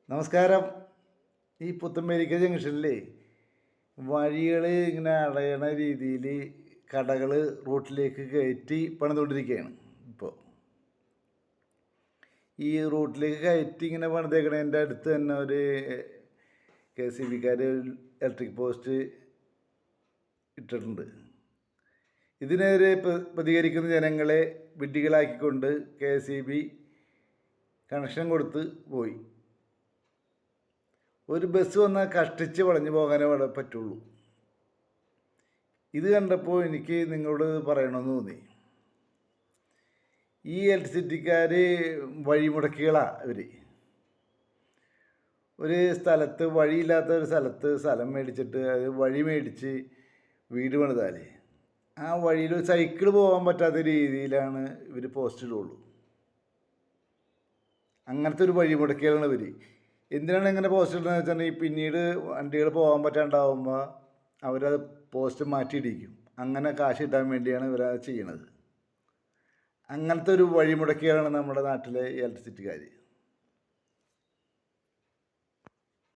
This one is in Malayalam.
നമസ്കാരം. ഈ പുത്തമ്പേരിക്ക ജംഗ്ഷനിലെ വഴികൾ ഇങ്ങനെ അടയണ രീതിയിൽ കടകൾ റൂട്ടിലേക്ക് കയറ്റി പണിതുകൊണ്ടിരിക്കുകയാണ്. ഇപ്പോൾ ഈ റൂട്ടിലേക്ക് കയറ്റി ഇങ്ങനെ പണിതേക്കണതിൻ്റെ അടുത്ത് തന്നെ ഒരു KCBക്കാർ ഇലക്ട്രിക് പോസ്റ്റ് ഇട്ടിട്ടുണ്ട്. ഇതിനെതിരെ പ്രതികരിക്കുന്ന ജനങ്ങളെ വിഡ്ഢികളാക്കിക്കൊണ്ട് KCB കണക്ഷൻ കൊടുത്ത് പോയി. ഒരു ബസ് വന്നാൽ കഷ്ടിച്ച് വളഞ്ഞു പോകാനേ അവിടെ പറ്റുള്ളൂ. ഇത് കണ്ടപ്പോൾ എനിക്ക് നിങ്ങളോട് പറയണമെന്ന് തോന്നി. ഈ ഇലക്ട്രിസിറ്റിക്കാർ വഴിമുടക്കികളാണ് ഇവർ. ഒരു സ്ഥലത്ത് വഴിയില്ലാത്ത ഒരു സ്ഥലത്ത് സ്ഥലം മേടിച്ചിട്ട് അത് വഴി മേടിച്ച് വീട് പണിതാൽ ആ വഴിയിൽ ഒരു സൈക്കിൾ പോകാൻ പറ്റാത്ത രീതിയിലാണ് ഇവർ പോസ്റ്റ് ഇടുള്ളൂ. അങ്ങനത്തെ ഒരു വഴിമുടക്കികളാണ് ഇവർ. എന്തിനാണ് ഇങ്ങനെ പോസ്റ്റ് ഇടുന്നത് വെച്ചിട്ടുണ്ടെങ്കിൽ പിന്നീട് വണ്ടികൾ പോകാൻ പറ്റാണ്ടാവുമ്പോൾ അവരത് പോസ്റ്റ് മാറ്റിയിടിക്കും. അങ്ങനെ കാശ് കിട്ടാൻ വേണ്ടിയാണ് ഇവരത് ചെയ്യണത്. അങ്ങനത്തെ ഒരു വഴിമുടക്കിയാണ് നമ്മുടെ നാട്ടിലെ ഇലക്ട്രിസിറ്റിക്കാർ.